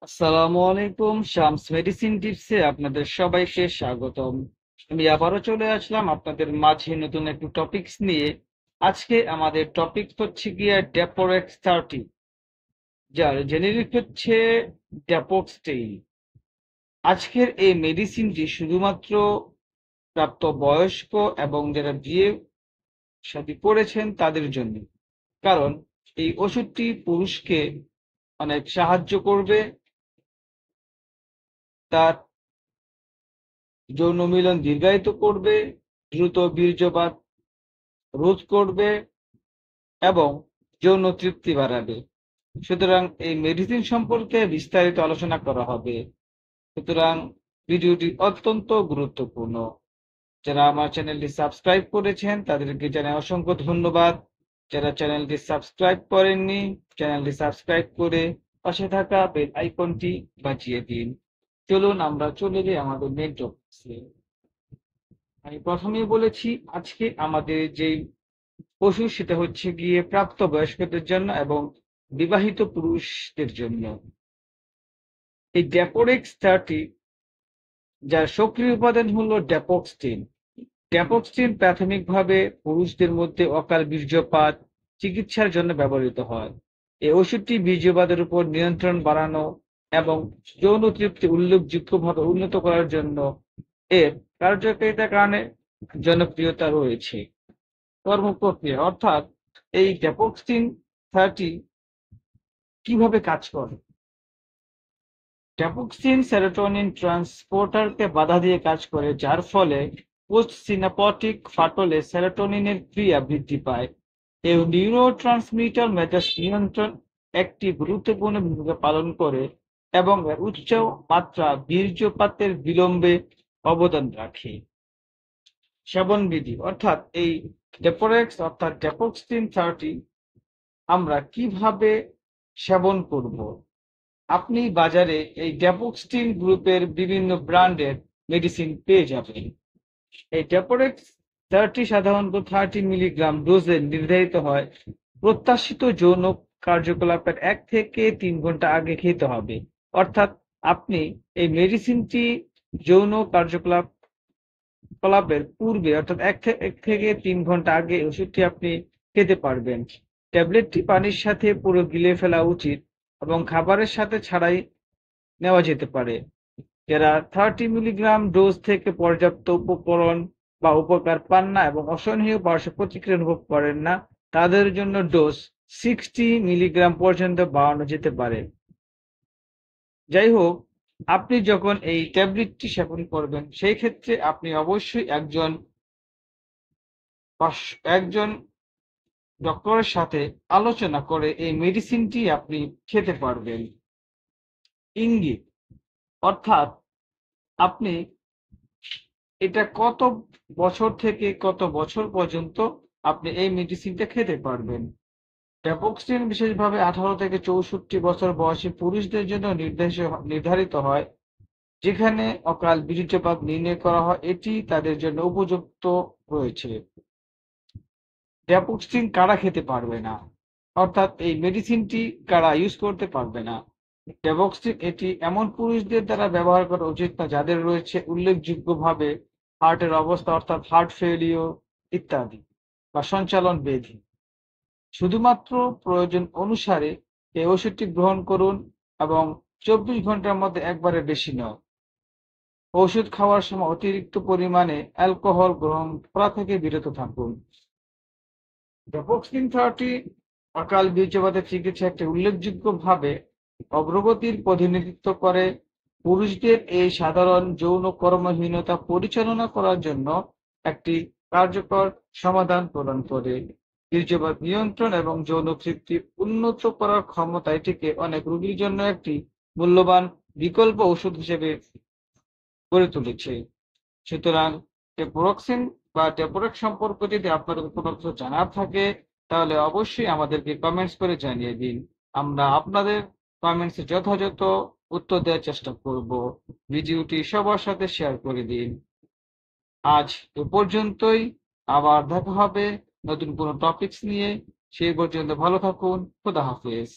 আসসালামু আলাইকুম। শামস মেডিসিন টিপসে আপনাদের সবাইকে স্বাগতম। আমি আবারও চলে আসলাম আপনাদের মাঝে নতুন একটু টপিকস নিয়ে। আজকে আমাদের টপিক হচ্ছে গিয়ে ড্যাপোরেক্স 30, যার জেনেরিক হচ্ছে ড্যাপোক্সটেইন। আজকের এই মেডিসিনটি শুধুমাত্র প্রাপ্তবয়স্ক এবং যারা বিয়ে শাদী করেছেন তাদের জন্য, কারণ এই ওষুধটি পুরুষকে অনেক সাহায্য করবে, তার যৌন মিলন দীর্ঘায়িত করবে, দ্রুত বীর্যপাত রোধ করবে এবং যৌন তৃপ্তি বাড়াবে। সুতরাং এই মেডিসিন সম্পর্কে বিস্তারিত আলোচনা করা হবে। সুতরাং ভিডিওটি অত্যন্ত গুরুত্বপূর্ণ। যারা আমার চ্যানেলটি সাবস্ক্রাইব করেছেন তাদেরকে জানাই অসংখ্য ধন্যবাদ। যারা চ্যানেলটি সাবস্ক্রাইব করেননি, চ্যানেলটি সাবস্ক্রাইব করে পাশে থাকা বেল আইকনটি বাজিয়ে দিন। চলুন আমরা চলে যাই আমাদের মেন টপিকসে। আমি প্রথমেই বলেছি, আজকে আমাদের যে ওষুধ সেটা হচ্ছে গিয়ে প্রাপ্তবয়স্কদের জন্য এবং বিবাহিত পুরুষদের জন্য। এই ড্যাপোরেক্স 30, যার সক্রিয় উপাদান হলো ড্যাপোক্সিন। ড্যাপোক্সিন প্রাথমিকভাবে পুরুষদের মধ্যে অকাল বীর্যপাত চিকিৎসার জন্য ব্যবহৃত হয়। এই ওষুধটি বীর্যপাতের উপর নিয়ন্ত্রণ বাড়ানো এবং যৌন তৃপ্তি উল্লেখযোগ্যভাবে উন্নত করার জন্য এর কার্যকারিতার কারণে জনপ্রিয়তা রয়েছে। কর্মপ্রক্রিয়া অর্থাৎ এই ড্যাপোক্সিন 30 কিভাবে কাজ করে। ড্যাপোক্সিন সেরোটোনিন ট্রান্সপোর্টারকে বাধা দিয়ে কাজ করে, যার ফলে পোস্ট সিনাপটিক ফাটলে সেরোটোনিনের ক্রিয়া বৃদ্ধি পায়। এই নিউরোট্রান্সমিটার মেজাজ নিয়ন্ত্রণ একটি গুরুত্বপূর্ণ ভূমিকা পালন করে এবং এর উচ্চ মাত্রা বীর্যপাতের বিলম্বে অবদান রাখে। সেবন বিধি অর্থাৎ এই ড্যাপোরেক্স অর্থাৎ ড্যাপোক্সিন 30 আমরা কিভাবে সেবন করব। আপনি বাজারে এই ড্যাপোক্সিন গ্রুপের বিভিন্ন ব্র্যান্ডের মেডিসিন পেয়ে যাবেন। এই ড্যাপোরেক্স 30 সাধারণত 30 মিলিগ্রাম ডোজে নির্ধারিত হয়। প্রত্যাশিত যৌন কার্যকলাপের 1 থেকে 3 ঘন্টা আগে খেতে হবে। অর্থাৎ আপনি এই মেডিসিনটি যৌন কার্যকলাপের পূর্বে অর্থাৎ 1 থেকে 3 ঘন্টা আগে ওষুধটি আপনি খেতে পারবেন। ট্যাবলেটটি পানির সাথে পুরো গিলে ফেলা উচিত এবং খাবারের সাথে ছাড়াই নেওয়া যেতে পারে। যারা 30 মিলিগ্রাম ডোজ থেকে পর্যাপ্ত উপকরণ বা উপকার পান না এবং অসহনীয় পার্শ্ব প্রতিক্রিয়া অনুভব করেন না, তাদের জন্য ডোজ 60 মিলিগ্রাম পর্যন্ত বাড়ানো যেতে পারে। যাই হোক, আপনি যখন এই ট্যাবলেটটি সেবন করবেন সেই ক্ষেত্রে আপনি অবশ্যই একজন ডক্টরের সাথে আলোচনা করে এই মেডিসিনটি আপনি খেতে পারবেন। ইঙ্গিত অর্থাৎ আপনি এটা কত বছর থেকে কত বছর পর্যন্ত আপনি এই মেডিসিনটা খেতে পারবেন। ট্যাপোক্সিন বিশেষভাবে 18 থেকে 64 বছর বয়সী পুরুষদের জন্য নির্ধারিত হয়, যেখানে অকাল বীর্যপাত নির্ণয় করা হয়। এটি তাদের জন্য উপযুক্ত রয়েছে। ট্যাপোক্সিন কারা খেতে পারবে না, অর্থাৎ এই মেডিসিনটি কারা ইউজ করতে পারবে না। ট্যাপোক্সিন এটি এমন পুরুষদের দ্বারা ব্যবহার করা উচিত না যাদের রয়েছে উল্লেখযোগ্যভাবে হার্টের অবস্থা অর্থাৎ হার্ট ফেলিওর ইত্যাদি বা সঞ্চালন ব্যাধি। শুধুমাত্র প্রয়োজন অনুসারে এই ওষুধটি গ্রহণ করুন এবং 24 ঘন্টার মধ্যে একবারের বেশি নয়। ওষুধ খাওয়ার সময় অতিরিক্ত পরিমাণে অ্যালকোহল গ্রহণ করা থেকে বিরত থাকুন। ড্যাপোক্সিন 30 অকাল বীর্যপাতের চিকিৎসা একটি উল্লেখযোগ্যভাবে অগ্রগতির প্রতিনিধিত্ব করে। পুরুষদের এই সাধারণ যৌন কর্মহীনতা পরিচালনা করার জন্য একটি কার্যকর সমাধান প্রদান করে। বীর্যপাত নিয়ন্ত্রণ এবং যৌন তৃপ্তি উন্নত করার ক্ষমতা এটিকে অনেক রোগীর জন্য একটি মূল্যবান বিকল্প ওষুধ হিসেবে গড়ে তুলেছে। সুতরাং ডেপোরক্সিন বা ডেপোরেক্স সম্পর্কে যদি আপনার কোনো কিছু জানার থাকে তাহলে অবশ্যই আমাদেরকে কমেন্টস করে জানিয়ে দিন। আমরা আপনাদের কমেন্টসে যথাযথ উত্তর দেওয়ার চেষ্টা করব। ভিডিওটি সবার সাথে শেয়ার করে দিন। আজ এ পর্যন্তই। আবার দেখা হবে নতুন কোনো টপিকস নিয়ে। সেই পর্যন্ত ভালো থাকুন। খোদা হাফেজ।